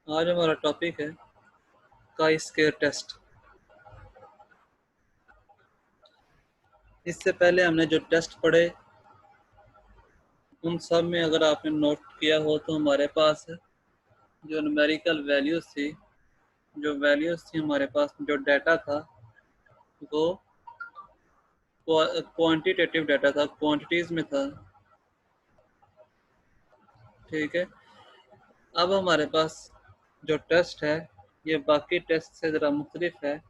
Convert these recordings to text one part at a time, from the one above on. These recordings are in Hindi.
आज हमारा टॉपिक है काई स्क्वायर टेस्ट। इससे पहले हमने जो टेस्ट पढ़े उन सब में अगर आपने नोट किया हो तो हमारे पास जो न्यूमेरिकल वैल्यूज थी, हमारे पास जो डाटा था वो क्वांटिटेटिव डाटा था, क्वांटिटीज में था। ठीक है, अब हमारे पास जो टेस्ट है ये बाकी टेस्ट से ज़रा मुख्तलिफ है।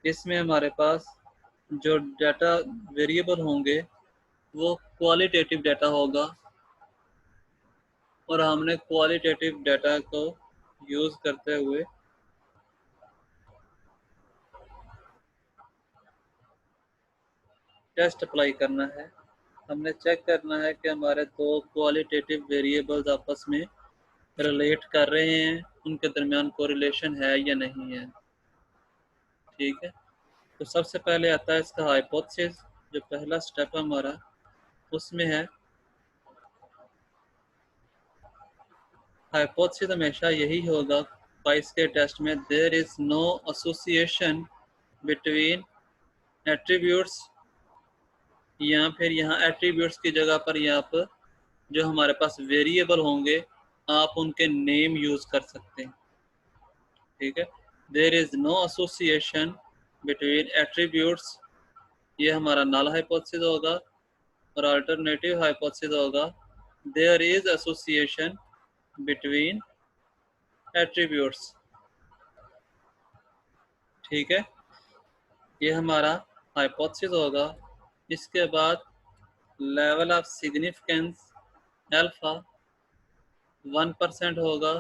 इसमें हमारे पास जो डाटा वेरिएबल होंगे वो क्वालिटेटिव डाटा होगा और हमने क्वालिटेटिव डाटा को यूज़ करते हुए टेस्ट अप्लाई करना है। हमने चेक करना है कि हमारे दो क्वालिटेटिव वेरिएबल्स आपस में रिलेट कर रहे हैं, उनके दरमियान कोरिलेशन है या नहीं है। ठीक है, तो सबसे पहले आता है इसका हाइपोथेसिस। जो पहला स्टेप है हमारा उसमें है हाइपोथेसिस हमेशा यही होगा पाइस के टेस्ट में, there is no association between attributes, या फिर यहाँ एट्रीब्यूट्स की जगह पर यहाँ पर जो हमारे पास वेरिएबल होंगे आप उनके नेम यूज कर सकते हैं। ठीक है, there is no association between attributes, ये हमारा नल हाइपोथेसिस होगा। और अल्टरनेटिव हाइपोथेसिस होगा there is association between attributes. ठीक है, ये हमारा हाइपोथेसिस होगा। इसके बाद लेवल ऑफ सिग्निफिकेंस अल्फा 1% होगा,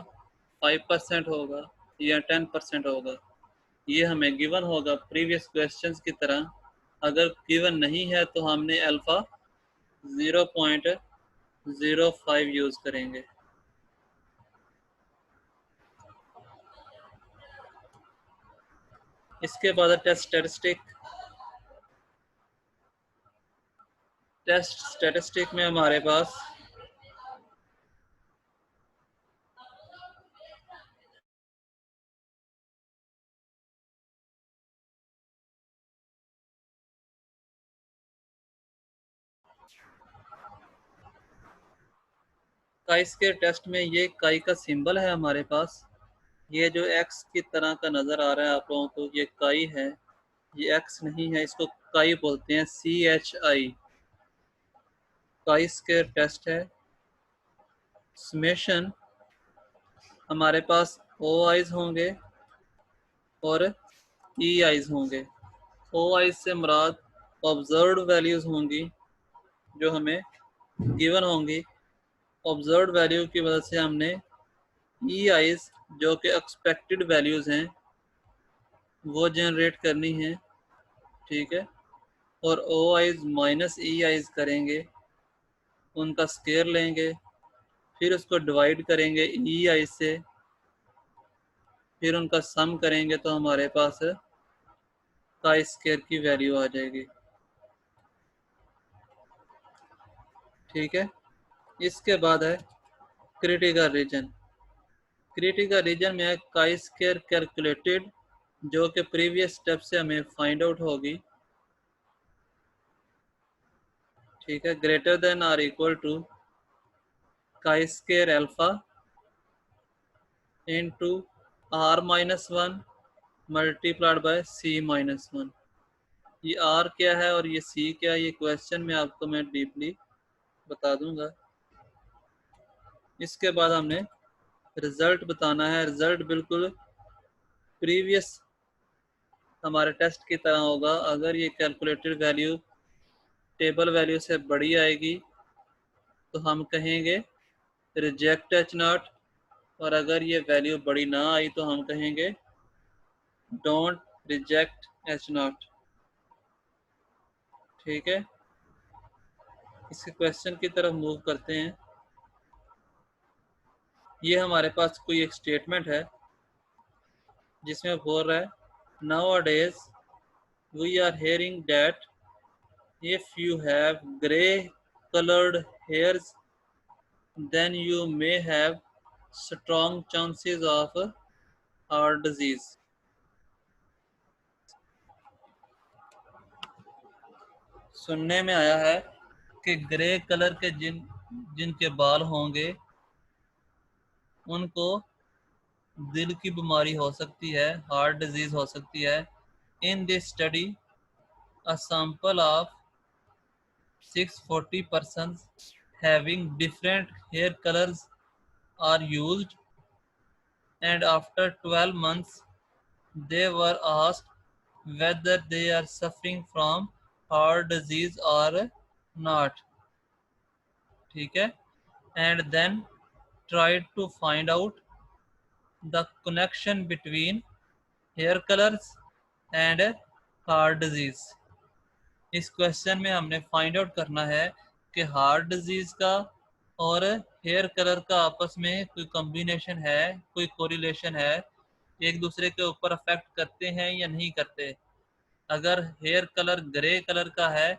5% होगा या 10% होगा। ये हमें गिवन होगा प्रीवियस क्वेश्चंस की तरह। अगर गिवन नहीं है तो हमने अल्फा 0.05 यूज करेंगे। इसके बाद टेस्ट स्टैटिस्टिक में हमारे पास काई के टेस्ट में ये काई का सिंबल है हमारे पास। ये जो एक्स की तरह का नज़र आ रहा है आप लोगों को, ये काई है, ये एक्स नहीं है, इसको काई बोलते हैं, CHI। काई स्क्वायर टेस्ट है। समेशन हमारे पास ओ आइज होंगे और ई आइज होंगे। ओ आइज से मुराद ऑब्जर्व्ड वैल्यूज़ होंगी जो हमें गिवन होंगी। ऑब्जर्व्ड वैल्यू की वजह से हमने ई आइज जो कि एक्सपेक्टेड वैल्यूज़ हैं वो जनरेट करनी है। ठीक है, और ओ आइज माइनस ई आइज करेंगे, उनका स्केयर लेंगे, फिर उसको डिवाइड करेंगे ई आइज से, फिर उनका सम करेंगे तो हमारे पास काई स्केयर की वैल्यू आ जाएगी। ठीक है, इसके बाद है क्रिटिकल रीजन। क्रिटिकल रीजन में है काई स्केयर कैलकुलेटेड, जो कि प्रीवियस स्टेप से हमें फाइंड आउट होगी। ठीक है, greater than or equal to chi square alpha into r-1 multiplied by c-1। ये r क्या है और ये c क्या है, ये क्वेश्चन में आपको मैं डीपली बता दूंगा। इसके बाद हमने रिजल्ट बताना है। रिजल्ट बिल्कुल प्रीवियस हमारे टेस्ट की तरह होगा। अगर ये कैलकुलेटेड वैल्यू टेबल वैल्यू से बड़ी आएगी तो हम कहेंगे रिजेक्ट H0, और अगर ये वैल्यू बड़ी ना आई तो हम कहेंगे डोंट रिजेक्ट H0। ठीक है, इस क्वेश्चन की तरफ मूव करते हैं। ये हमारे पास कोई एक स्टेटमेंट है जिसमें बोल रहा है nowadays we are hearing that if you have gray colored hairs then you may have strong chances of heart disease. सुनने में आया है कि ग्रे कलर के जिनके बाल होंगे उनको दिल की बीमारी हो सकती है, हार्ट डिजीज हो सकती है. In this study a sample of 640 persons having different hair colors are used, and after 12 months they were asked whether they are suffering from heart disease or not. ठीक है, and then tried to find out the connection between hair colors and heart disease. इस क्वेश्चन में हमने फाइंड आउट करना है कि हार्ट डिजीज का और हेयर कलर का आपस में कोई कॉम्बिनेशन है, कोई कोरिलेशन है, एक दूसरे के ऊपर अफेक्ट करते हैं या नहीं करते. अगर हेयर कलर ग्रे कलर का है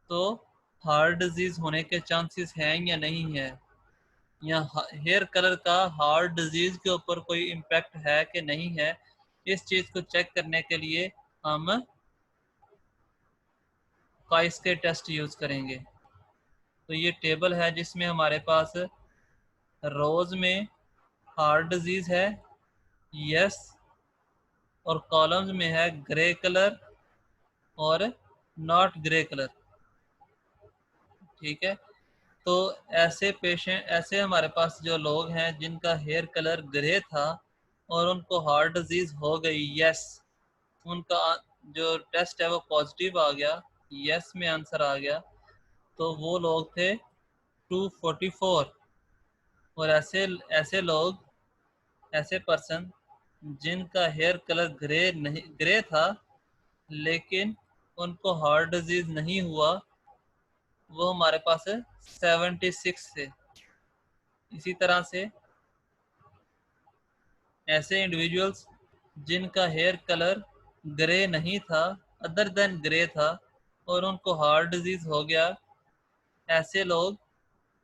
तो हार्ट डिजीज होने के चांसेस हैं या नहीं है, या हेयर कलर का हार्ट डिजीज के ऊपर कोई इम्पैक्ट है कि नहीं है. इस चीज को चेक करने के लिए हम काइस के टेस्ट यूज करेंगे. तो ये टेबल है जिसमें हमारे पास रोज में हार्ट डिजीज है, यस, और कॉलम्स में है ग्रे कलर और नॉट ग्रे कलर. ठीक है, तो ऐसे पेशेंट, ऐसे हमारे पास जो लोग हैं जिनका हेयर कलर ग्रे था और उनको हार्ट डिजीज हो गई, यस, उनका जो टेस्ट है वो पॉजिटिव आ गया, यस में आंसर आ गया, तो वो लोग थे 244. और ऐसे ऐसे लोग, ऐसे पर्सन जिनका हेयर कलर ग्रे था लेकिन उनको हार्ट डिजीज नहीं हुआ, वो हमारे पास है 76 थे. इसी तरह से ऐसे इंडिविजुअल्स जिनका हेयर कलर ग्रे नहीं था, अदर देन ग्रे था, और उनको हार्ट डिजीज हो गया, ऐसे लोग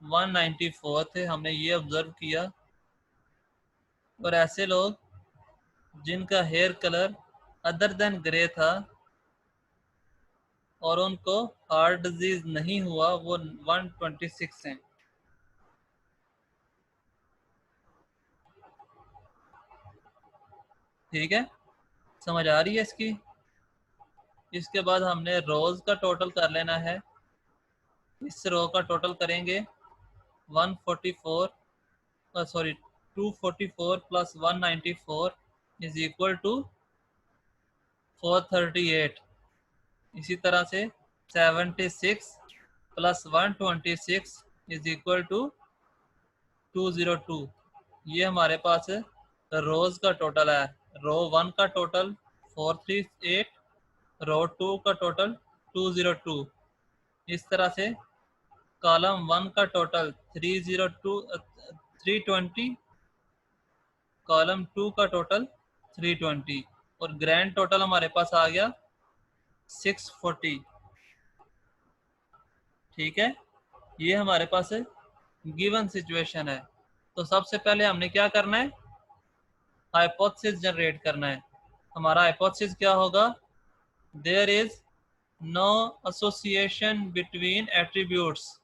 194 थे, हमने ये ऑब्जर्व किया. और ऐसे लोग जिनका hair colour other than grey था और उनको हार्ट डिजीज नहीं हुआ, वो 126 हैं. ठीक है, समझ आ रही है इसकी. इसके बाद हमने रोज का टोटल कर लेना है. इस रो का टोटल करेंगे 144 sorry 244 plus 194 is equal to 438. इसी तरह से 76 प्लस 126 इज इक्वल टू 202. ये हमारे पास रोज का टोटल है. रो 1 का टोटल 438, रो 2 का टोटल 202. इस तरह से कॉलम 1 का टोटल 320, कॉलम 2 का टोटल 320, और ग्रैंड टोटल हमारे पास आ गया 640. ठीक है, ये हमारे पास गिवन सिचुएशन है. तो सबसे पहले हमने क्या करना है, हाइपोथेसिस जनरेट करना है. हमारा हाइपोथेसिस क्या होगा, there is no association between attributes.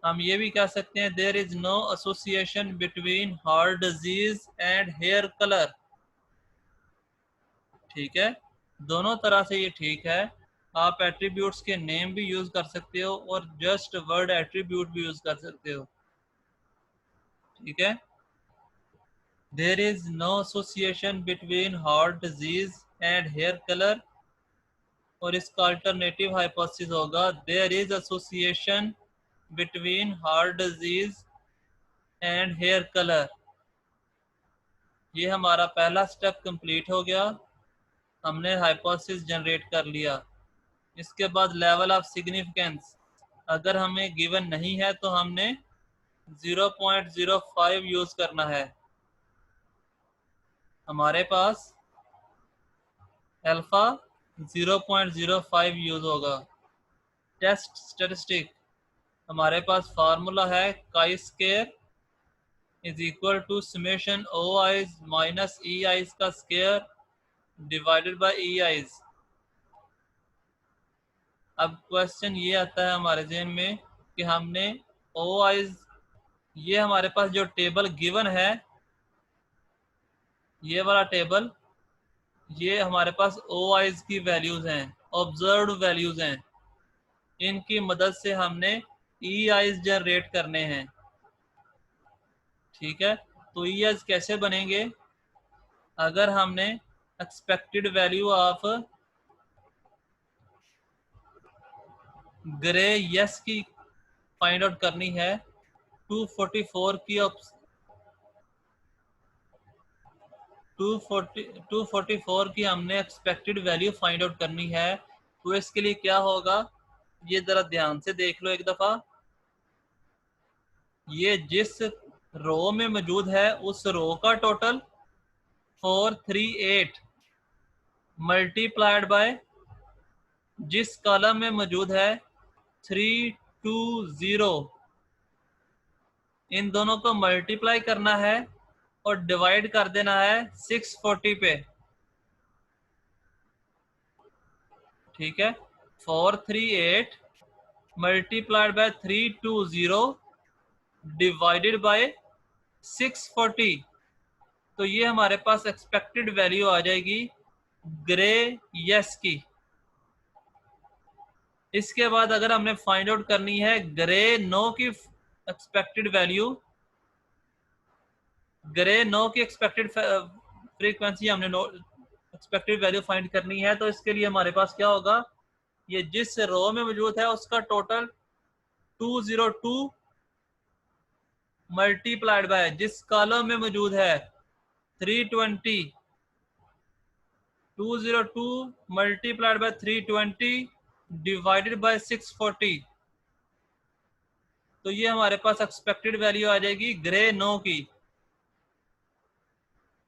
हम ये भी कह सकते हैं there is no association between heart disease and hair colour. ठीक है, दोनों तरह से ये ठीक है. आप एट्रीब्यूट्स के नेम भी यूज कर सकते हो और जस्ट वर्ड एट्रीब्यूट भी यूज कर सकते हो. ठीक है, there is no association between heart disease and hair colour, और इसका अल्टरनेटिव हाइपोथेसिस होगा there is association between heart disease and hair colour. ये हमारा पहला स्टेप कंप्लीट हो गया, हमने हाइपोथेसिस जनरेट कर लिया. इसके बाद लेवल ऑफ सिग्निफिकेंस, अगर हमें गिवन नहीं है तो हमने 0.05 यूज करना है. हमारे पास अल्फा 0.05 यूज होगा. टेस्ट स्टैटिस्टिक, हमारे पास फार्मूला है chi square is equal to summation O i's minus E i's का square divided by E i's. अब क्वेश्चन ये आता है हमारे ज़हन में कि हमने ओ आईज, ये हमारे पास जो टेबल गिवन है, ये वाला टेबल, ये हमारे पास ओ आईज की वैल्यूज हैं, ऑब्जर्व्ड वैल्यूज हैं। इनकी मदद से हमने ई आईज जनरेट करने हैं। ठीक है, तो ई आईज कैसे बनेंगे? अगर हमने expected value of grey yes की फाइंड आउट करनी है, 244 की 244 की हमने एक्सपेक्टेड वैल्यू फाइंड आउट करनी है, तो इसके लिए क्या होगा, ये जरा ध्यान से देख लो एक दफा। ये जिस रो में मौजूद है उस रो का टोटल 438 मल्टीप्लाइड बाय जिस कॉलम में मौजूद है 320, इन दोनों को मल्टीप्लाई करना है और डिवाइड कर देना है 640 पे। ठीक है, 438 मल्टीप्लाइड बाय 320 डिवाइडेड बाय 640, तो ये हमारे पास एक्सपेक्टेड वैल्यू आ जाएगी ग्रे यस की। इसके बाद अगर हमने फाइंड आउट करनी है ग्रे नो की एक्सपेक्टेड वैल्यू, ग्रे नो की एक्सपेक्टेड फ्रीक्वेंसी हमने एक्सपेक्टेड वैल्यू फाइंड करनी है, तो इसके लिए हमारे पास क्या होगा, ये जिस रो में मौजूद है उसका टोटल 202 मल्टीप्लाइड बाय जिस कॉलम में मौजूद है 320, 202 मल्टीप्लाइड बाय 320 डिवाइडेड बाय 640, तो ये हमारे पास एक्सपेक्टेड वैल्यू आ जाएगी ग्रे नो की।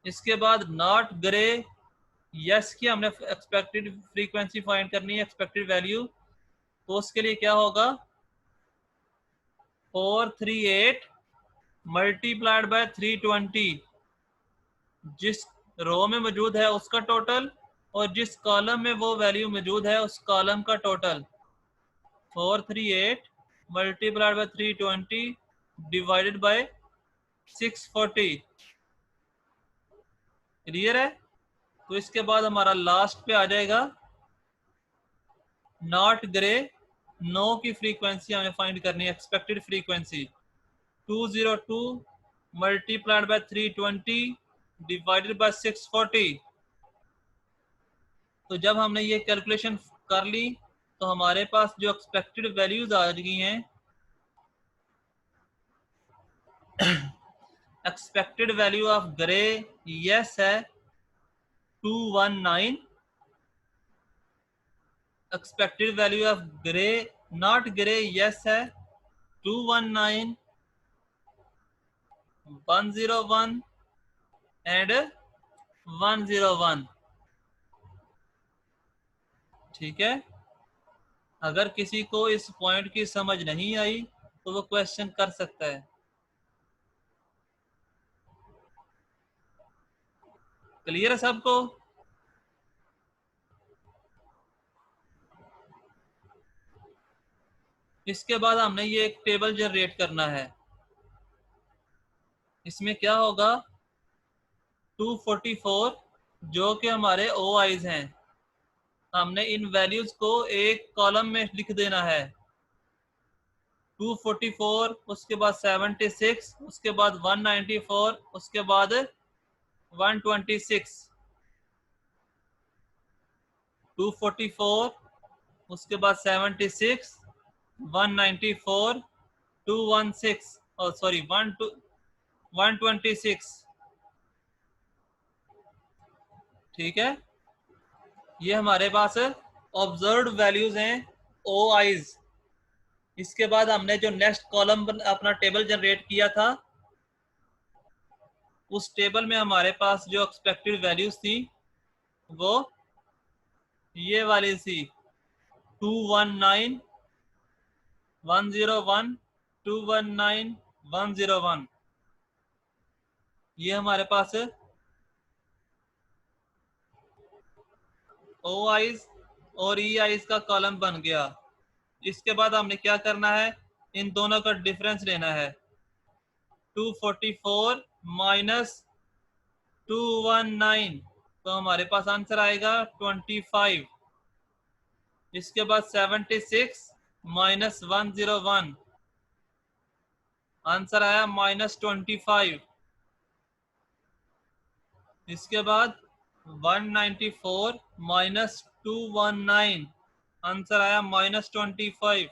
इसके बाद नॉट ग्रे यस की हमने एक्सपेक्टेड फ्रीक्वेंसी फाइंड करनी है, एक्सपेक्टेड वैल्यू, तो उसके लिए क्या होगा, 438 मल्टीप्लाइड बाय 320 जिस रो में मौजूद है उसका टोटल और जिस कॉलम में वो वैल्यू मौजूद है उस कॉलम का total, 438 multiplied by 320 divided by 640। Clear है? तो इसके बाद हमारा लास्ट पे आ जाएगा नॉट ग्रे नो की फ्रीक्वेंसी हमें फाइंड करनी है, expected frequency 202 multiplied by 320 divided by 640। तो जब हमने ये कैलकुलेशन कर ली तो हमारे पास जो एक्सपेक्टेड वैल्यूज आ गई हैं, expected value of grey yes है 219, expected value of grey not grey yes है 219, 101 एंड 101। ठीक है, अगर किसी को इस पॉइंट की समझ नहीं आई तो वो क्वेश्चन कर सकता है। क्लियर है सबको? इसके बाद हमने ये एक टेबल जनरेट करना है। इसमें क्या होगा, 244 जो कि हमारे ओ आईज हैं, हमने इन वैल्यूज को एक कॉलम में लिख देना है। 244, उसके बाद 76, उसके बाद 194, उसके बाद 126। 244, उसके बाद 76, 194, 216 और सॉरी 126। ठीक है, ये हमारे पास ऑब्जर्व्ड वैल्यूज हैं ओ आईज। इसके बाद हमने जो नेक्स्ट कॉलम अपना टेबल जनरेट किया था, उस टेबल में हमारे पास जो एक्सपेक्टेड वैल्यूज थी वो ये वाली थी 219, 101, 219, 101। ये हमारे पास ओ आईज और ई आईज का कॉलम बन गया। इसके बाद हमने क्या करना है, इन दोनों का डिफरेंस लेना है। 244 माइनस 219, तो हमारे पास आंसर आएगा 25। इसके बाद 76 माइनस 101, आंसर आया -25। इसके बाद 194 माइनस 219, आंसर आया -25।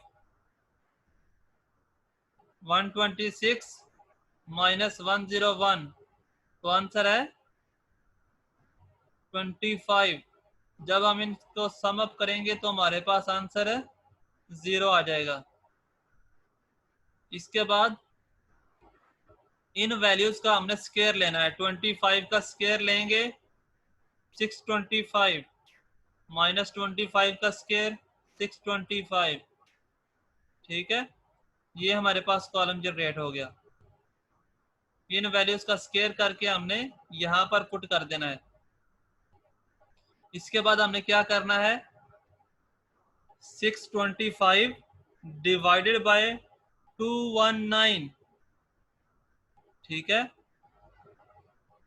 126 माइनस 101, तो आंसर है 25। जब हम इनको सम अप करेंगे तो हमारे पास आंसर 0 आ जाएगा। इसके बाद इन वैल्यूज का हमने स्क्वायर लेना है। 25 का स्क्वायर लेंगे 625, माइनस 25 का स्क्वायर 625। ठीक है, ये हमारे पास कॉलम जनरेट हो गया। इन वैल्यूज का स्क्वायर करके हमने यहाँ पर पुट कर देना है। इसके बाद हमने क्या करना है, 625 डिवाइडेड बाय 219। ठीक है,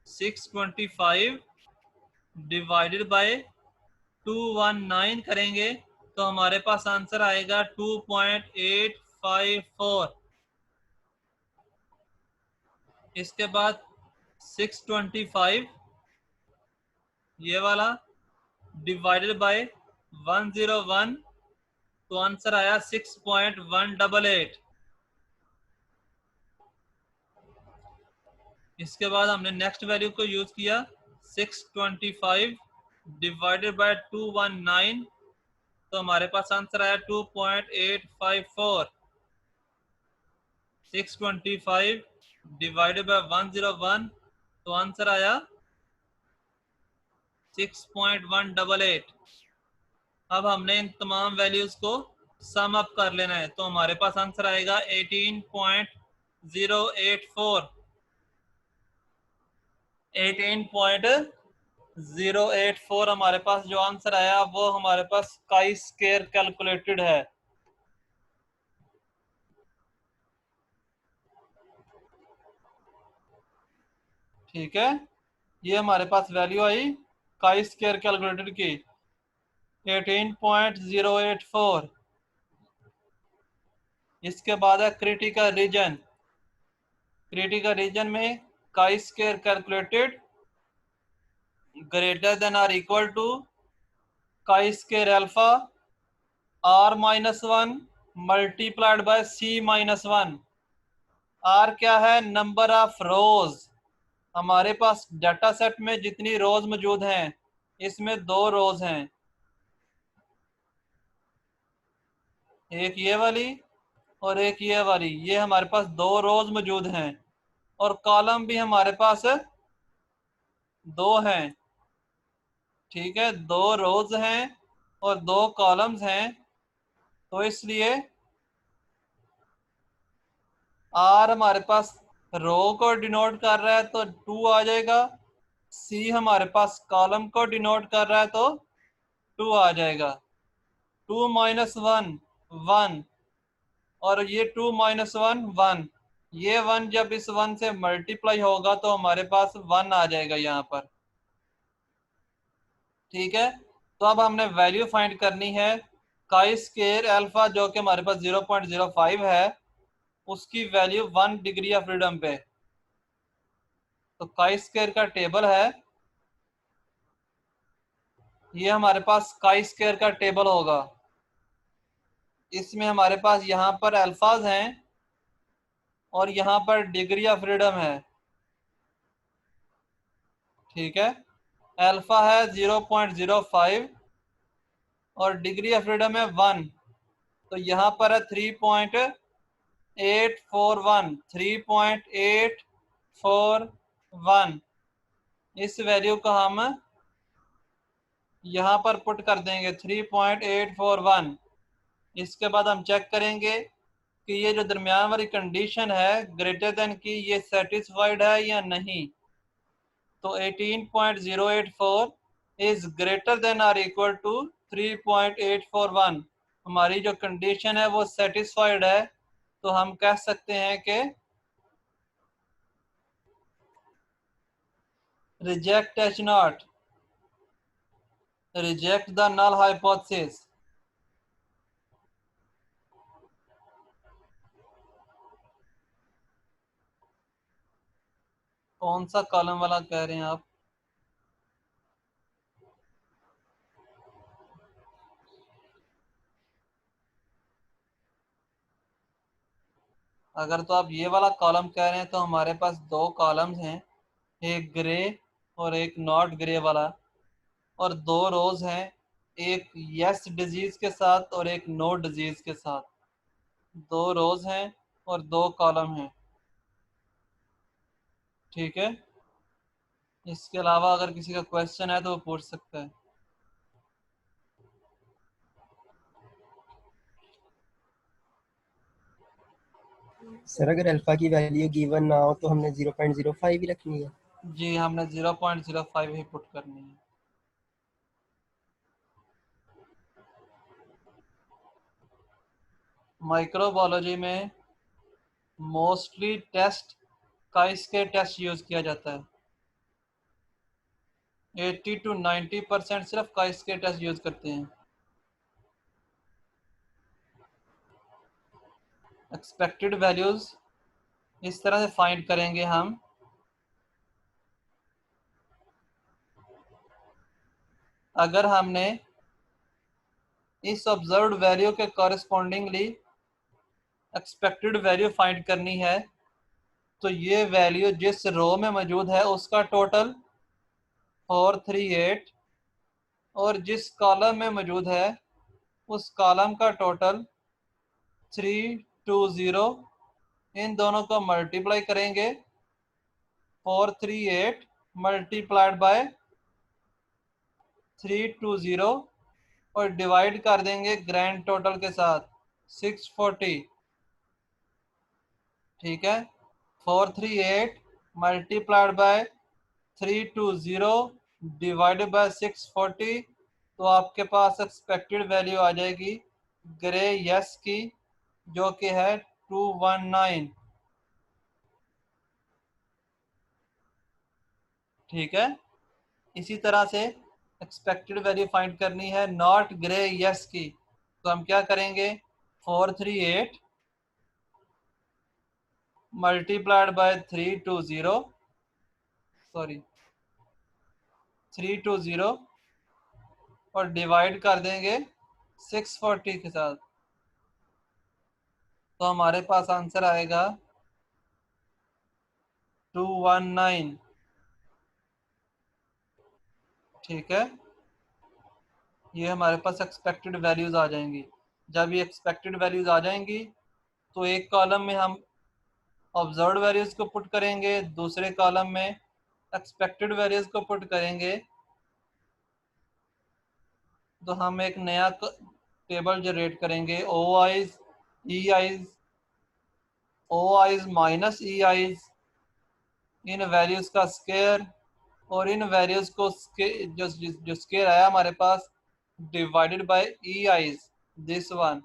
625 डिवाइडेड बाय 219 करेंगे तो हमारे पास आंसर आएगा 2.854। इसके बाद 625 ये वाला डिवाइडेड बाय 101, तो आंसर आया 6.188। इसके बाद हमने नेक्स्ट वैल्यू को यूज किया, 625 डिवाइडेड बाय 219, तो हमारे पास आंसर आया 2.854। 625 डिवाइडेड बाय 101, तो आंसर आया 6.188। अब हमने इन तमाम वैल्यूज को सम अप कर लेना है, तो हमारे पास आंसर आएगा 18.084। 18.084 हमारे पास जो आंसर आया वो हमारे पास काई स्क्वायर कैलकुलेटेड है। ठीक है, ये हमारे पास वैल्यू आई काई स्क्वायर कैलकुलेटेड की 18.084। इसके बाद है क्रिटिकल रीजन। क्रिटिकल रीजन में chi square calculated greater than or equal to chi square alpha r-1 multiplied by c-1। r क्या है, नंबर ऑफ रोज। हमारे पास डाटा सेट में जितनी रोज मौजूद हैं, इसमें 2 रोज हैं, एक ये वाली और एक ये वाली। ये हमारे पास 2 रोज मौजूद हैं और कॉलम भी हमारे पास 2 हैं। ठीक है, 2 रोज हैं और 2 कॉलम्स हैं, तो इसलिए आर हमारे पास रो को डिनोट कर रहा है तो 2 आ जाएगा। सी हमारे पास कॉलम को डिनोट कर रहा है तो 2 आ जाएगा। 2 माइनस 1 1, और ये 2 माइनस 1 1। ये 1 जब इस 1 से मल्टीप्लाई होगा तो हमारे पास 1 आ जाएगा यहाँ पर। ठीक है, तो अब हमने वैल्यू फाइंड करनी है काई स्क्वायर अल्फा, जो कि हमारे पास 0.05 है, उसकी वैल्यू 1 डिग्री ऑफ फ्रीडम पे। तो काई स्क्वायर का टेबल है, ये हमारे पास काई स्क्वायर का टेबल होगा। इसमें हमारे पास यहाँ पर अल्फाज हैं और यहाँ पर डिग्री ऑफ फ्रीडम है। ठीक है, अल्फा है 0.05 और डिग्री ऑफ फ्रीडम है 1, तो यहाँ पर है 3.841। 3.841, इस वैल्यू को हम यहाँ पर पुट कर देंगे 3.841। इसके बाद हम चेक करेंगे कि ये जो दरमियान वाली कंडीशन है ग्रेटर देन की, ये सेटिस्फाइड है या नहीं। तो 18.084 is greater than or equal to 3.841। हमारी जो कंडीशन है वो सेटिस्फाइड है, तो हम कह सकते हैं कि reject H naught, reject the null hypothesis. कौन सा कॉलम वाला कह रहे हैं आप? अगर तो आप ये वाला कॉलम कह रहे हैं तो हमारे पास दो कॉलम्स हैं, एक ग्रे और एक नॉट ग्रे वाला, और दो रोज हैं, एक यस डिजीज के साथ और एक नो डिजीज के साथ। दो रोज हैं और दो कॉलम हैं, ठीक है। इसके अलावा अगर किसी का क्वेश्चन है तो वो पूछ सकता है। सर अगर अल्फा की वैल्यू गिवन ना हो तो हमने 0.05 ही रखनी है? जी, हमने 0.05 ही पुट करनी है। माइक्रोबायोलॉजी में मोस्टली टेस्ट काइस्के टेस्ट यूज किया जाता है। 80 to 90% सिर्फ काइस्के टेस्ट यूज करते हैं। एक्सपेक्टेड वैल्यूज इस तरह से फाइंड करेंगे हम। अगर हमने इस ऑब्जर्व्ड वैल्यू के कॉरेस्पॉन्डिंगली एक्सपेक्टेड वैल्यू फाइंड करनी है, तो ये वैल्यू जिस रो में मौजूद है उसका टोटल 438, और जिस कॉलम में मौजूद है उस कॉलम का टोटल 320। इन दोनों को मल्टीप्लाई करेंगे, 438 मल्टीप्लाइड बाय 320, और डिवाइड कर देंगे ग्रैंड टोटल के साथ 640, ठीक है। 438 मल्टीप्लाइड बाय 320 डिवाइडेड बाय 640, तो आपके पास एक्सपेक्टेड वैल्यू आ जाएगी ग्रे यस की, जो कि है 219, ठीक है। इसी तरह से एक्सपेक्टेड वैल्यू फाइंड करनी है नॉट ग्रे यस की, तो हम क्या करेंगे, 438 मल्टीप्लाइड बाय 320, सॉरी 320, और डिवाइड कर देंगे 640 के साथ, तो हमारे पास आंसर आएगा 219, ठीक है। ये हमारे पास एक्सपेक्टेड वैल्यूज आ जाएंगी। जब ये एक्सपेक्टेड वैल्यूज आ जाएंगी तो एक कॉलम में हम ऑब्जर्व्ड वैल्यूज को पुट करेंगे, दूसरे कॉलम में एक्सपेक्टेड वैल्यूज को पुट करेंगे, तो हम एक नया टेबल जनरेट करेंगे, O i's E i's, O i's minus E i's, इन वैल्यूज का स्केयर, और इन वैल्यूज को जो स्केयर आया हमारे पास divided by E i's, this one,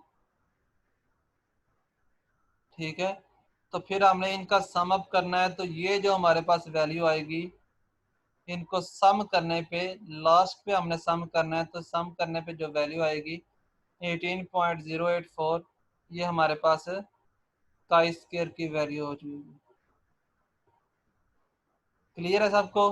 ठीक है। तो फिर हमने इनका सम अप करना है, तो ये जो हमारे पास वैल्यू आएगी, इनको सम करने पे, लास्ट पे हमने सम करना है, तो सम करने पे जो वैल्यू आएगी 18.084, ये हमारे पास काई स्केयर की वैल्यू हो जाएगी। क्लियर है सबको?